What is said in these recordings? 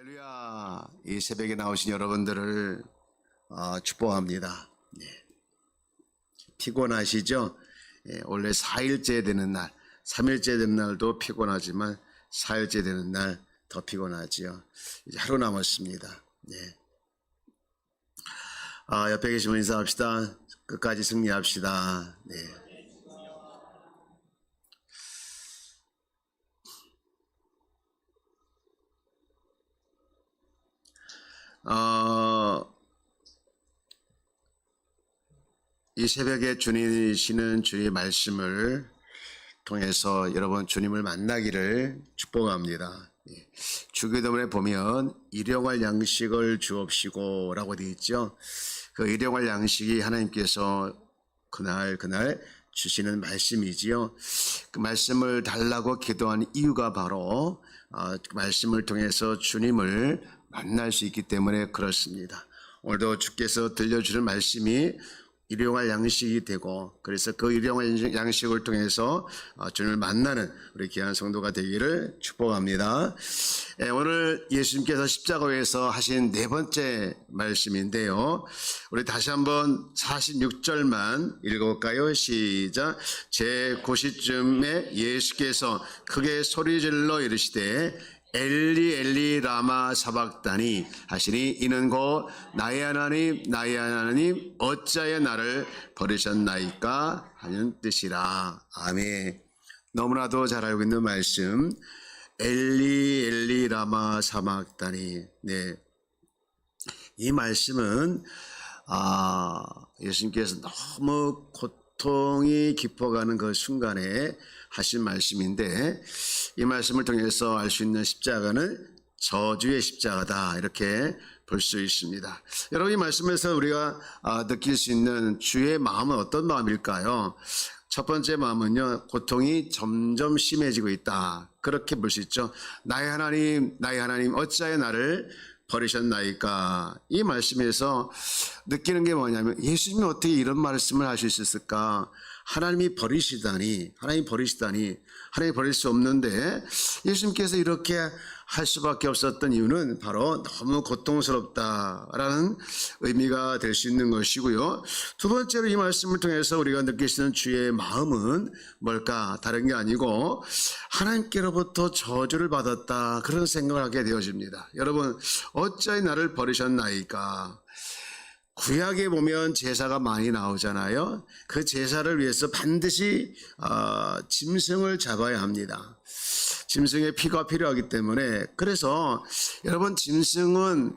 할렐루야. 이 새벽에 나오신 여러분들을 축복합니다. 피곤하시죠? 원래 4일째 되는 날, 3일째 되는 날도 피곤하지만 4일째 되는 날 더 피곤하지요. 이제 하루 남았습니다. 옆에 계신 분 인사합시다. 끝까지 승리합시다. 이 새벽에 주님이시는 주의 말씀을 통해서 여러분 주님을 만나기를 축복합니다. 주기도문에 보면 일용할 양식을 주옵시고 라고 되어 있죠. 그 일용할 양식이 하나님께서 그날 주시는 말씀이지요. 그 말씀을 달라고 기도한 이유가 바로 그 말씀을 통해서 주님을 만날 수 있기 때문에 그렇습니다. 오늘도 주께서 들려주는 말씀이 일용할 양식이 되고, 그래서 그 일용할 양식을 통해서 주님을 만나는 우리 귀한 성도가 되기를 축복합니다. 오늘 예수님께서 십자가에서 하신 네 번째 말씀인데요, 우리 다시 한번 46절만 읽어볼까요? 시작. 제9시쯤에 예수께서 크게 소리질러 이르시되 엘리 엘리 라마 사박다니 하시니 이는 곧 나의 하나님 어찌하여 나를 버리셨나이까 하는 뜻이라. 아멘. 너무나도 잘 알고 있는 말씀, 엘리 엘리 라마 사박다니. 이 말씀은 예수님께서 너무 고통이 깊어가는 그 순간에 하신 말씀인데, 이 말씀을 통해서 알 수 있는 십자가는 저주의 십자가다, 이렇게 볼 수 있습니다. 여러분, 이 말씀에서 우리가 느낄 수 있는 주의 마음은 어떤 마음일까요? 첫 번째 마음은요, 고통이 점점 심해지고 있다, 그렇게 볼 수 있죠. 나의 하나님 어찌하여 나를 버리셨나이까. 이 말씀에서 느끼는 게 뭐냐면, 예수님이 어떻게 이런 말씀을 하실 수 있을까? 하나님이 버리시다니, 하나님 버릴 수 없는데 예수님께서 이렇게 할 수밖에 없었던 이유는 바로 너무 고통스럽다라는 의미가 될 수 있는 것이고요. 두 번째로 이 말씀을 통해서 우리가 느낄 수 있는 주의 마음은 뭘까? 다른 게 아니고 하나님께로부터 저주를 받았다, 그런 생각을 하게 되어집니다. 여러분, 어찌하여 나를 버리셨나이까? 구약에 보면 제사가 많이 나오잖아요. 그 제사를 위해서 반드시 짐승을 잡아야 합니다. 짐승의 피가 필요하기 때문에. 그래서 여러분, 짐승은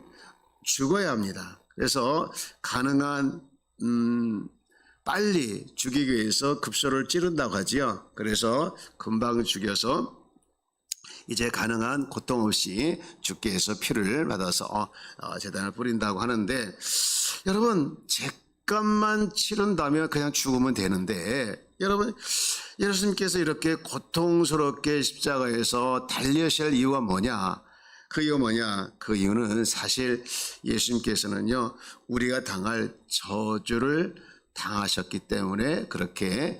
죽어야 합니다. 그래서 가능한 빨리 죽이기 위해서 급소를 찌른다고 하지요. 그래서 금방 죽여서 이제 가능한 고통 없이 죽게 해서 피를 받아서 제단을 뿌린다고 하는데, 여러분, 죗값만 치른다면 그냥 죽으면 되는데, 여러분, 예수님께서 이렇게 고통스럽게 십자가에서 달려실 이유가 뭐냐? 그 이유가 뭐냐? 그 이유는 사실 예수님께서는요, 우리가 당할 저주를 당하셨기 때문에 그렇게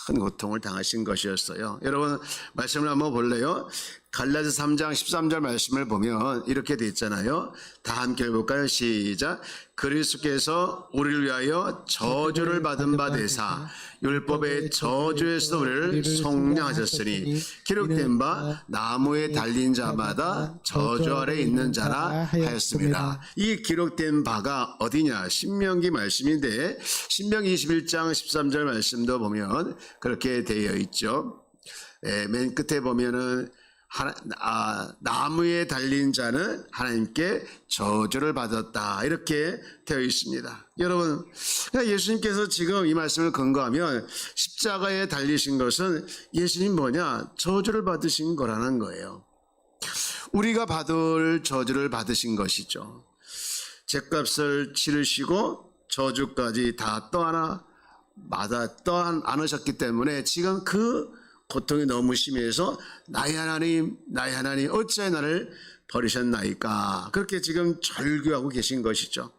큰 고통을 당하신 것이었어요. 여러분, 말씀을 한번 볼래요? 갈라디아서 3장 13절 말씀을 보면 이렇게 돼 있잖아요. 다 함께 읽어볼까요? 시작. 그리스도께서 우리를 위하여 저주를 받은 바 되사 율법의 저주에서 우리를 속량하셨으니 기록된 바 나무에 달린 자마다 저주 아래 있는 자라 하였습니다. 이 기록된 바가 어디냐? 신명기 말씀인데, 신명기 21장 13절 말씀도 보면 그렇게 되어 있죠. 맨 끝에 보면은 나무에 달린 자는 하나님께 저주를 받았다, 이렇게 되어 있습니다. 여러분, 예수님께서 지금 이 말씀을 근거하면 십자가에 달리신 것은 예수님 뭐냐? 저주를 받으신 거라는 거예요. 우리가 받을 저주를 받으신 것이죠. 죗값을 치르시고 저주까지 다 떠안으셨기 때문에 지금 그 고통이 너무 심해서 나의 하나님 어찌하여 나를 버리셨나이까, 그렇게 지금 절규하고 계신 것이죠.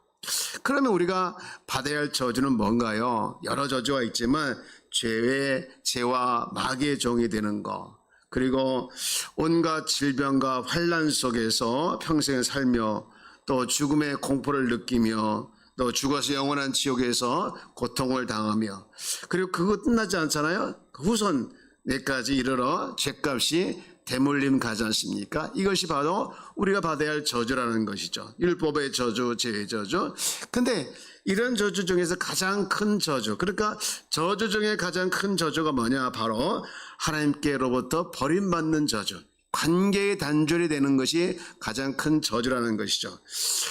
그러면 우리가 받아야 할 저주는 뭔가요? 여러 저주가 있지만 죄와 마귀의 종이 되는 것, 그리고 온갖 질병과 환난 속에서 평생 살며 또 죽음의 공포를 느끼며 또 죽어서 영원한 지옥에서 고통을 당하며 그리고 그거 끝나지 않잖아요. 후손 내까지 이르러 죄값이 대물림 가지 않습니까? 이것이 바로 우리가 받아야 할 저주라는 것이죠. 율법의 저주, 죄의 저주. 근데 이런 저주 중에서 가장 큰 저주, 그러니까 저주 중에 가장 큰 저주가 뭐냐? 바로 하나님께로부터 버림받는 저주, 관계의 단절이 되는 것이 가장 큰 저주라는 것이죠.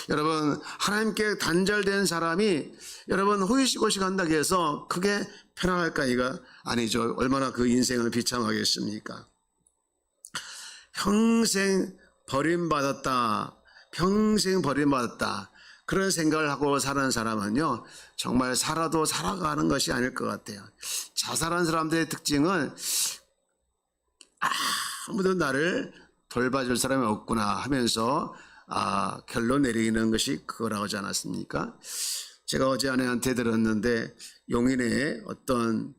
여러분, 하나님께 단절된 사람이 여러분 호의시고시 간다고 해서 그게 편안할까이가 아니죠. 얼마나 그 인생을 비참하겠습니까? 평생 버림받았다, 평생 버림받았다, 그런 생각을 하고 사는 사람은요, 정말 살아도 살아가는 것이 아닐 것 같아요. 자살한 사람들의 특징은 아무도 나를 돌봐줄 사람이 없구나 하면서 결론 내리는 것이 그거라고 하지 않았습니까? 제가 어제 아내한테 들었는데 용인에 어떤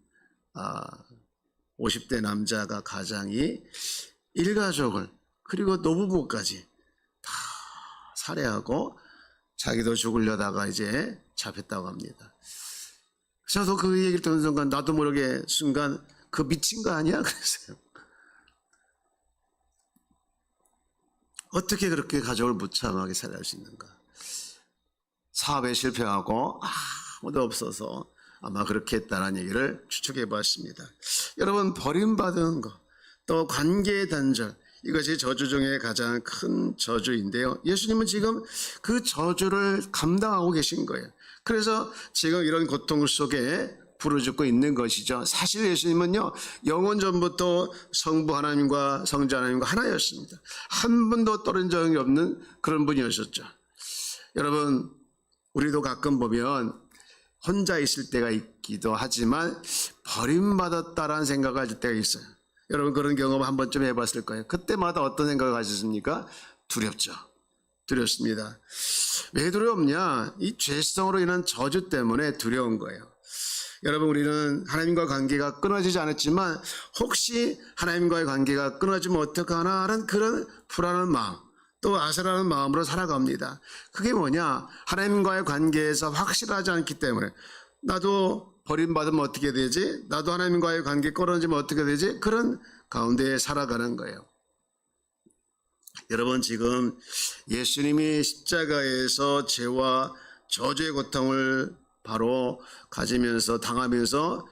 50대 남자가 가장이 일가족을 그리고 노부부까지 다 살해하고 자기도 죽으려다가 이제 잡혔다고 합니다. 저도 그 얘기를 듣는 순간 나도 모르게 순간 그 미친 거 아니야? 그랬어요. 어떻게 그렇게 가족을 무참하게 살해할 수 있는가? 사업에 실패하고 아무도 없어서 아마 그렇게 했다는 얘기를 추측해 봤습니다. 여러분, 버림받은 것, 또 관계의 단절, 이것이 저주 중에 가장 큰 저주인데요. 예수님은 지금 그 저주를 감당하고 계신 거예요. 그래서 지금 이런 고통 속에 부르짖고 있는 것이죠. 사실 예수님은요, 영원 전부터 성부 하나님과 성자 하나님과 하나였습니다. 한 분도 떨어진 적이 없는 그런 분이었었죠. 여러분, 우리도 가끔 보면 혼자 있을 때가 있기도 하지만 버림받았다라는 생각을 가질 때가 있어요. 여러분, 그런 경험 한 번쯤 해봤을 거예요. 그때마다 어떤 생각을 가졌습니까? 두렵죠. 두렵습니다. 왜 두렵냐? 이 죄성으로 인한 저주 때문에 두려운 거예요. 여러분, 우리는 하나님과 관계가 끊어지지 않았지만 혹시 하나님과의 관계가 끊어지면 어떡하나 하는 그런 불안한 마음, 또 아슬한 마음으로 살아갑니다. 그게 뭐냐? 하나님과의 관계에서 확실하지 않기 때문에 나도 버림받으면 어떻게 되지? 나도 하나님과의 관계 끊어지면 어떻게 되지? 그런 가운데 살아가는 거예요. 여러분, 지금 예수님이 십자가에서 죄와 저주의 고통을 바로 가지면서 당하면서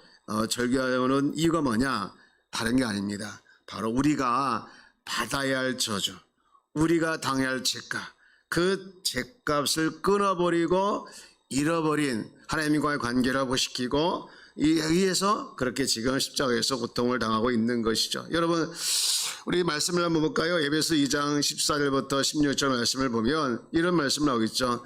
절규하는 이유가 뭐냐? 다른 게 아닙니다. 바로 우리가 받아야 할 저주, 우리가 당해야 할 죄값, 그 죄값을 끊어버리고 잃어버린 하나님과의 관계를 회복시키고 이에 의해서 그렇게 지금 십자가에서 고통을 당하고 있는 것이죠. 여러분, 우리 말씀을 한번 볼까요? 에베소 2장 14절부터 16절 말씀을 보면 이런 말씀 나오겠죠.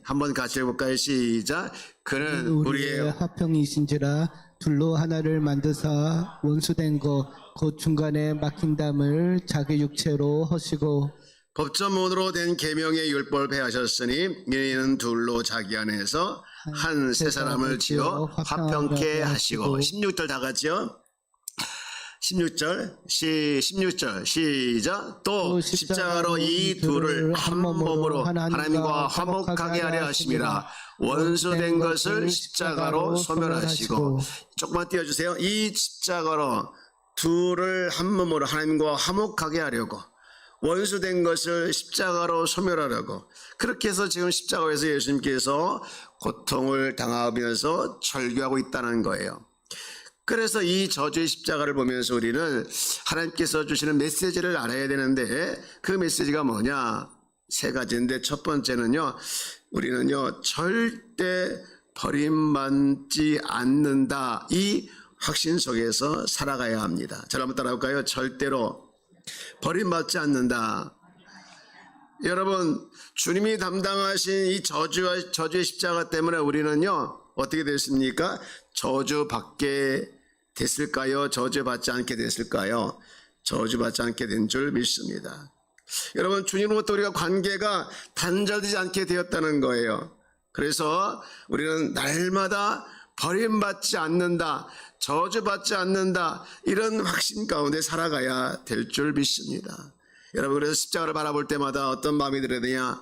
한번 같이 해볼까요? 시작. 그는 우리의 화평이신지라 둘로 하나를 만드사 원수된 것 곧 중간에 막힌 담을 자기 육체로 허시고 법전문으로 된 계명의 율법을 폐하셨으니 이는 둘로 자기 안에서 한 세 사람을 지어 화평케 하시고. 16절 다 같이요. 16절 시작. 또 십자가로 이 둘을 한 몸으로 하나님과 화목하게 하려 하심이라. 원수된 것을 십자가로 소멸하시고. 조금만 띄워주세요. 이 십자가로 둘을 한 몸으로 하나님과 화목하게 하려고, 원수된 것을 십자가로 소멸하려고, 그렇게 해서 지금 십자가에서 예수님께서 고통을 당하면서 절규하고 있다는 거예요. 그래서 이 저주의 십자가를 보면서 우리는 하나님께서 주시는 메시지를 알아야 되는데 그 메시지가 뭐냐? 세 가지인데 첫 번째는요, 우리는요 절대 버림받지 않는다, 이 확신 속에서 살아가야 합니다. 저를 한번 따라볼까요? 절대로 버림받지 않는다. 여러분, 주님이 담당하신 이 저주의 십자가 때문에 우리는요 어떻게 됐습니까? 저주받게 됐을까요? 저주받지 않게 됐을까요? 저주받지 않게 된 줄 믿습니다. 여러분, 주님으로부터 우리가 관계가 단절되지 않게 되었다는 거예요. 그래서 우리는 날마다 버림받지 않는다, 저주받지 않는다, 이런 확신 가운데 살아가야 될 줄 믿습니다. 여러분, 그래서 십자가를 바라볼 때마다 어떤 마음이 들어야 되냐?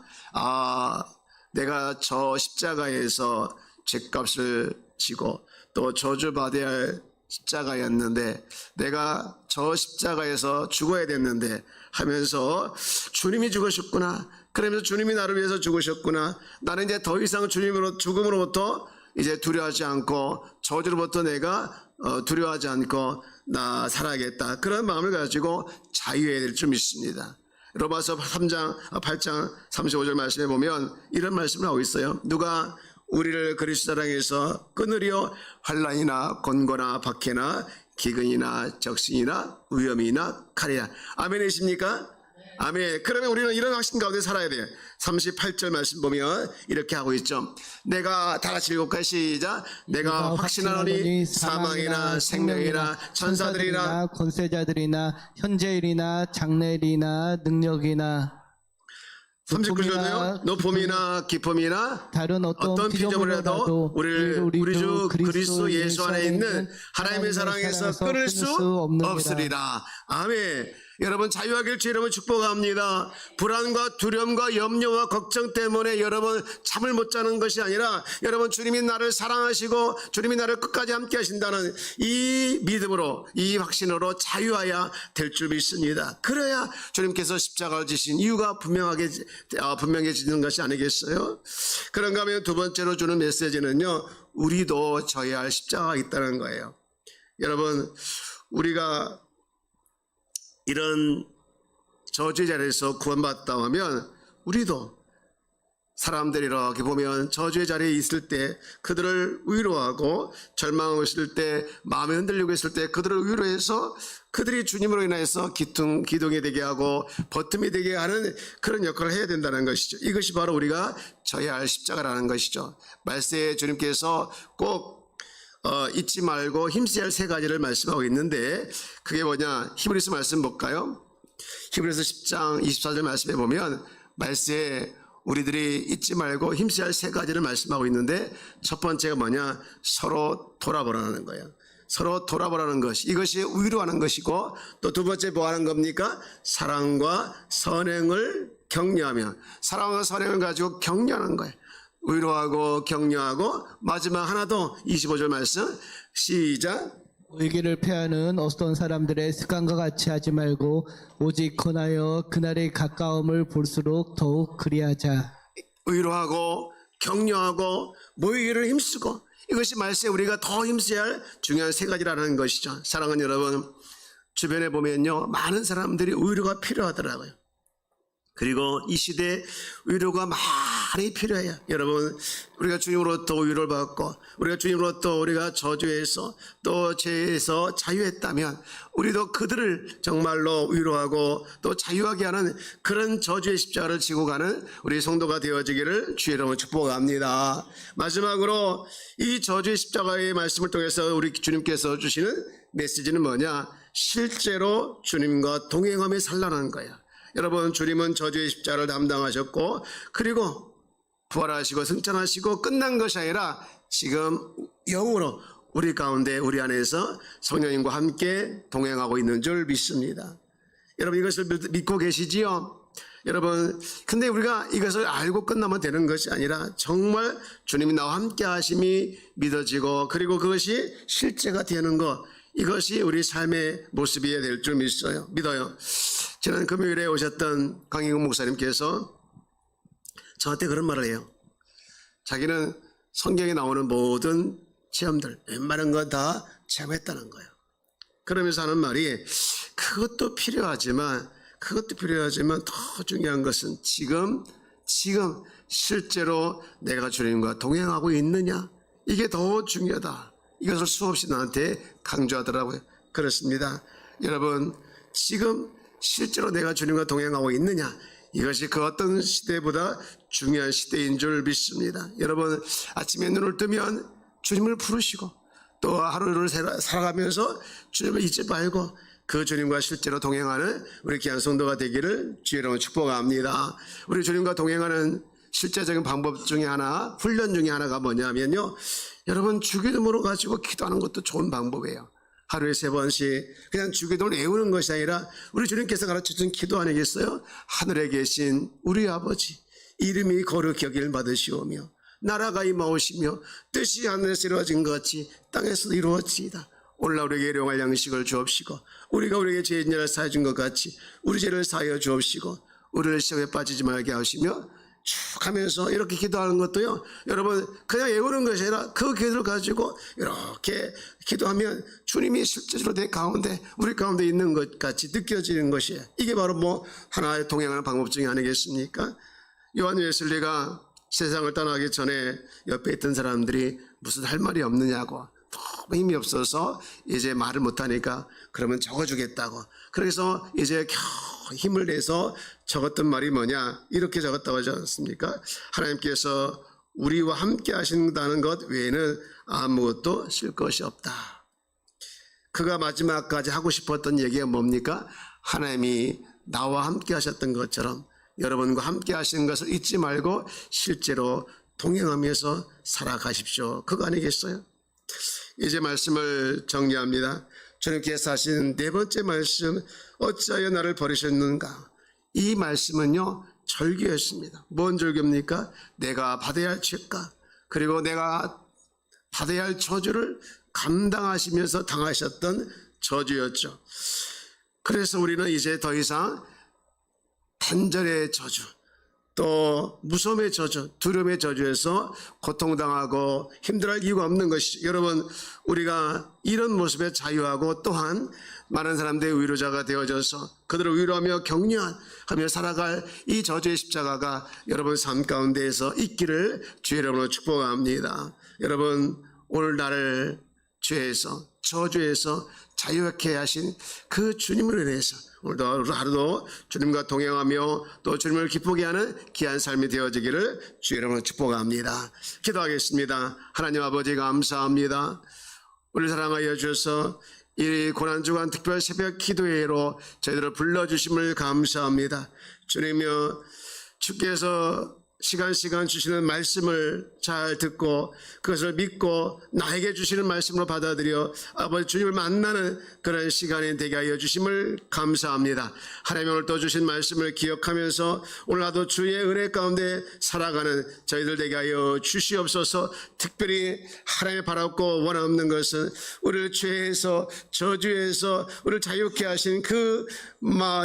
내가 저 십자가에서 죄값을 지고 또 저주받아야 할 십자가였는데, 내가 저 십자가에서 죽어야 됐는데 하면서 주님이 죽으셨구나, 그러면서 주님이 나를 위해서 죽으셨구나, 나는 이제 더 이상 죽음으로부터 이제 두려워하지 않고 저주로부터 내가 두려워하지 않고 나 살아야겠다, 그런 마음을 가지고 자유해야 될 줄 믿습니다. 로마서 8장 35절 말씀에 보면 이런 말씀을 하고 있어요. 누가 우리를 그리스도 사랑에서 끊으려 환난이나 곤고나 박해나 기근이나 적신이나 위험이나 칼이나. 아멘이십니까? 아멘. 그러면 우리는 이런 확신 가운데 살아야 돼요. 38절 말씀 보면 이렇게 하고 있죠. 내가 다 같이 읽을까요? 시작. 내가 확신하노니 사망이나 생명이나 천사들이나 권세자들이나 현재일이나 장래일이나 능력이나 39절도요. 높음이나 깊음이나 다른 어떤 피조물이라도 우리 주 그리스도 예수 안에 있는 하나님의 사랑에서 끊을 수 없으리라. 아멘. 여러분, 자유하길 주 이름으로 축복합니다. 불안과 두려움과 염려와 걱정 때문에 여러분 잠을 못 자는 것이 아니라, 여러분 주님이 나를 사랑하시고 주님이 나를 끝까지 함께 하신다는 이 믿음으로, 이 확신으로 자유해야 될 줄 믿습니다. 그래야 주님께서 십자가를 지신 이유가 분명해지는 것이 아니겠어요? 그런가 하면 두 번째로 주는 메시지는요, 우리도 져야 할 십자가가 있다는 거예요. 여러분, 우리가 이런 저주의 자리에서 구원받다 하면 우리도 사람들이 이렇게 보면 저주의 자리에 있을 때 그들을 위로하고, 절망하고 있을 때, 마음이 흔들리고 있을 때 그들을 위로해서 그들이 주님으로 인해서 기둥이 되게 하고 버팀이 되게 하는 그런 역할을 해야 된다는 것이죠. 이것이 바로 우리가 져야 할 십자가라는 것이죠. 말세에 주님께서 꼭 잊지 말고 힘써야 할 세 가지를 말씀하고 있는데, 그게 뭐냐? 히브리서 말씀 볼까요? 히브리서 10장 24절 말씀에 보면 말세에 우리들이 잊지 말고 힘써야 할 세 가지를 말씀하고 있는데, 첫 번째가 뭐냐? 서로 돌아보라는 거예요. 서로 돌아보라는 것, 이것이 위로하는 것이고, 또 두 번째 뭐 하는 겁니까? 사랑과 선행을 격려하며, 사랑과 선행을 가지고 격려하는 거예요. 위로하고 격려하고. 마지막 하나 더, 25절 말씀 시작. 의기를 패하는 어떤 사람들의 습관과 같이 하지 말고 오직 권하여 그날의 가까움을 볼수록 더욱 그리하자. 위로하고 격려하고 모이기를 힘쓰고, 이것이 말세 우리가 더 힘써야 할 중요한 세 가지라는 것이죠. 사랑하는 여러분, 주변에 보면요, 많은 사람들이 위로가 필요하더라고요. 그리고 이 시대에 위로가 많이 필요해요. 여러분, 우리가 주님으로부터 위로를 받고, 우리가 주님으로부터 우리가 저주에서 또 죄에서 자유했다면, 우리도 그들을 정말로 위로하고 또 자유하게 하는 그런 저주의 십자가를 지고 가는 우리 성도가 되어지기를 주의 이름으로 축복합니다. 마지막으로 이 저주의 십자가의 말씀을 통해서 우리 주님께서 주시는 메시지는 뭐냐? 실제로 주님과 동행하며 살라는 거예요. 여러분, 주님은 저주의 십자가를 담당하셨고, 그리고 부활하시고 승천하시고 끝난 것이 아니라 지금 영으로 우리 가운데, 우리 안에서 성령님과 함께 동행하고 있는 줄 믿습니다. 여러분, 이것을 믿고 계시지요? 여러분, 근데 우리가 이것을 알고 끝나면 되는 것이 아니라 정말 주님이 나와 함께 하심이 믿어지고, 그리고 그것이 실제가 되는 것, 이것이 우리 삶의 모습이어야 될 줄 믿어요. 지난 금요일에 오셨던 강희국 목사님께서 저한테 그런 말을 해요. 자기는 성경에 나오는 모든 체험들, 웬만한 건 다 체험했다는 거예요. 그러면서 하는 말이, 그것도 필요하지만 더 중요한 것은 지금 실제로 내가 주님과 동행하고 있느냐, 이게 더 중요하다. 이것을 수없이 나한테 강조하더라고요. 그렇습니다. 여러분, 지금 실제로 내가 주님과 동행하고 있느냐, 이것이 그 어떤 시대보다 중요한 시대인 줄 믿습니다. 여러분, 아침에 눈을 뜨면 주님을 부르시고, 또 하루를 살아가면서 주님을 잊지 말고 그 주님과 실제로 동행하는 우리 귀한 성도가 되기를 주의 이름으로 축복합니다. 우리 주님과 동행하는 실제적인 방법 중에 하나, 훈련 중에 하나가 뭐냐면요, 여러분 주기도문으로 가지고 기도하는 것도 좋은 방법이에요. 하루에 3번씩 그냥 주기도문을 외우는 것이 아니라 우리 주님께서 가르쳐준 기도 아니겠어요? 하늘에 계신 우리 아버지 이름이 거룩히 여길 받으시오며 나라가 임하오시며 뜻이 하늘에서 이루어진 것 같이 땅에서도 이루어지이다. 오늘날 우리에게 일용할 양식을 주옵시고 우리가 우리에게 죄인 자를 사해 준 것 같이 우리 죄를 사하여 주옵시고 우리를 시험에 빠지지 말게 하시며 쭉 하면서 이렇게 기도하는 것도요, 여러분 그냥 외우는 것이 아니라 그 기도를 가지고 이렇게 기도하면 주님이 실제로 내 가운데 우리 가운데 있는 것 같이 느껴지는 것이에요. 이게 바로 뭐 하나의 동행하는 방법 중에 아니겠습니까? 요한 웨슬리가 세상을 떠나기 전에 옆에 있던 사람들이 무슨 할 말이 없느냐고, 너무 힘이 없어서 이제 말을 못하니까 그러면 적어주겠다고, 그래서 이제 겨우 힘을 내서 적었던 말이 뭐냐, 이렇게 적었다고 하지 않습니까? 하나님께서 우리와 함께 하신다는 것 외에는 아무것도 쓸 것이 없다. 그가 마지막까지 하고 싶었던 얘기가 뭡니까? 하나님이 나와 함께 하셨던 것처럼 여러분과 함께 하시는 것을 잊지 말고 실제로 동행하면서 살아가십시오. 그거 아니겠어요? 이제 말씀을 정리합니다. 주님께서 하신 4번째 말씀, 어찌하여 나를 버리셨는가? 이 말씀은요, 절규였습니다. 뭔 절규입니까? 내가 받아야 할 죄가, 그리고 내가 받아야 할 저주를 감당하시면서 당하셨던 저주였죠. 그래서 우리는 이제 더 이상 단절의 저주, 또 무서움의 저주, 두려움의 저주에서 고통당하고 힘들어할 이유가 없는 것이, 여러분 우리가 이런 모습에 자유하고 또한 많은 사람들의 위로자가 되어져서 그들을 위로하며 격려하며 살아갈 이 저주의 십자가가 여러분 삶 가운데에서 있기를 주의 이름으로 축복합니다. 여러분 오늘 나를 죄에서 저주에서 자유하게 하신 그 주님으로 인해서 오늘도 하루도 주님과 동행하며 또 주님을 기쁘게 하는 귀한 삶이 되어지기를 주의 이름으로 축복합니다. 기도하겠습니다. 하나님 아버지 감사합니다. 우리 사랑하여 주셔서 이 고난주간 특별 새벽 기도회로 저희들을 불러주심을 감사합니다. 주님이여, 주께서 시간 주시는 말씀을 잘 듣고 그것을 믿고 나에게 주시는 말씀으로 받아들여 아버지 주님을 만나는 그런 시간이 되게 하여 주심을 감사합니다. 하나님 오늘 또 주신 말씀을 기억하면서 오늘 나도 주의 은혜 가운데 살아가는 저희들 되게 하여 주시옵소서. 특별히 하나님의 바라고 원하는 것은 우리를 죄에서 저주에서 우리를 자유케 하신 그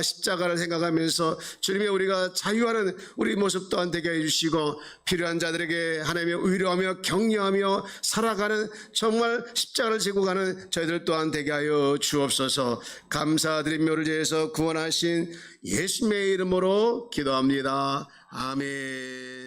십자가를 생각하면서 주님의 우리가 자유하는 우리 모습 또한 되게 해 주시고 필요한 자들에게 하나님의 위로하며 격려하며 살아가는 정말 십자가를 지고 가는 저희들 또한 되게 하여 주옵소서. 감사드리며 우리를 위해서 구원하신 예수님의 이름으로 기도합니다. 아멘.